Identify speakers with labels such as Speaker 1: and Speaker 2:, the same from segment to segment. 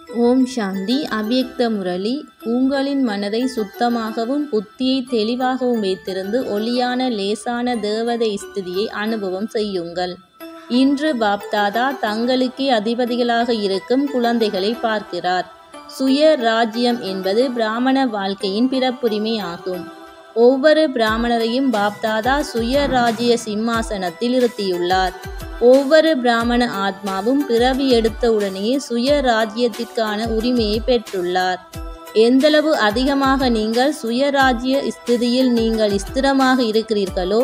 Speaker 1: ஓம் சாந்தி. அவ்யக்த முரளி. உங்களின் மனதை சுத்தமாகவும் புத்தியை தெளிவாகவும் வைத்திருந்து ஒளியான லேசான தேவதை ஸ்திதியை அனுபவம் செய்யுங்கள். இன்று பாப்தாதா தங்களுக்கே அதிபதிகளாக இருக்கும் குழந்தைகளை பார்க்கிறார். சுய ராஜ்யம் என்பது பிராமண வாழ்க்கையின் பிறப்புரிமை ஆகும். ஒவ்வொரு பிராமணரையும் பாப்தாதா சுய ராஜ்ய சிம்மாசனத்தில் இருத்தியுள்ளார். ஒவ்வொரு பிராமண ஆத்மாவும் பிறவி எடுத்த உடனேயே சுய ராஜ்யத்திற்கான உரிமையை பெற்றுள்ளார். எந்தளவு அதிகமாக நீங்கள் சுயராஜ்ய ஸ்திதியில் நீங்கள் ஸ்திரமாக இருக்கிறீர்களோ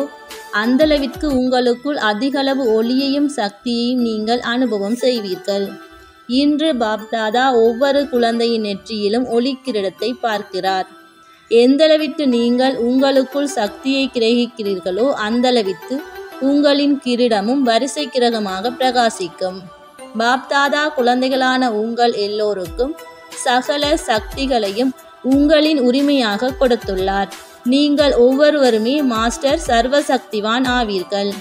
Speaker 1: அந்தளவிற்கு உங்களுக்குள் அதிகளவு ஒளியையும் சக்தியையும் நீங்கள் அனுபவம் செய்வீர்கள். இன்று பாப்தாதா ஒவ்வொரு குழந்தையின் நெற்றியிலும் ஒளிக்கிரீடத்தை பார்க்கிறார். எந்தளவிற்கு நீங்கள் உங்களுக்குள் சக்தியை கிரகிக்கிறீர்களோ அந்தளவிற்கு உங்களின் கிரீடமும் வரிசை கிரகமாக பிரகாசிக்கும். பாப்தாதா குழந்தைகளான உங்கள் எல்லோருக்கும் சகல சக்திகளையும் உங்களின் உரிமையாக கொடுத்துள்ளார். நீங்கள் ஒவ்வொருவருமே மாஸ்டர் சர்வசக்திவான் ஆவீர்கள்.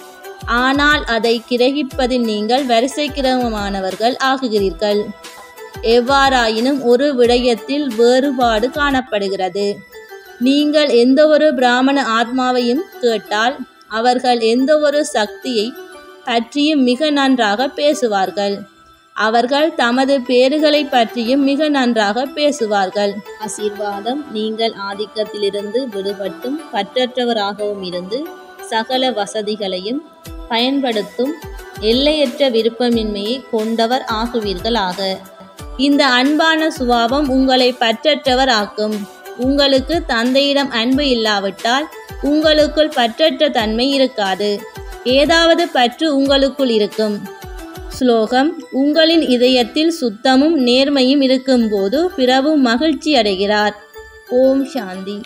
Speaker 1: ஆனால் அதை கிரகிப்பதில் நீங்கள் வரிசை கிரகமானவர்கள் ஆகுகிறீர்கள். எவ்வாறாயினும் ஒரு விடயத்தில் வேறுபாடு காணப்படுகிறது. நீங்கள் எந்த ஒரு பிராமண ஆத்மாவையும் கேட்டால் அவர்கள் எந்த ஒரு சக்தியை பற்றியும் மிக நன்றாக பேசுவார்கள். அவர்கள் தமது பேறுகளை பற்றியும் மிக நன்றாக பேசுவார்கள். ஆசீர்வாதம். நீங்கள் ஆதிக்கத்திலிருந்து விடுபட்டும் பற்றற்றவராகவும் இருந்து சகல வசதிகளையும் பயன்படுத்தும் எல்லையற்ற விருப்பமின்மையை கொண்டவர் ஆகுவீர்களாக. இந்த அன்பான சுபாவம் உங்களை பற்றற்றவர் ஆக்கும். உங்களுக்கு தந்தையிடம் அன்பு இல்லாவிட்டால் உங்களுக்குள் பற்றற்ற தன்மை இருக்காது. ஏதாவது பற்று உங்களுக்குள் இருக்கும். ஸ்லோகம். உங்களின் இதயத்தில் சுத்தமும் நேர்மையும் இருக்கும்போது பிறவும் மகிழ்ச்சி அடைகிறார். ஓம் சாந்தி.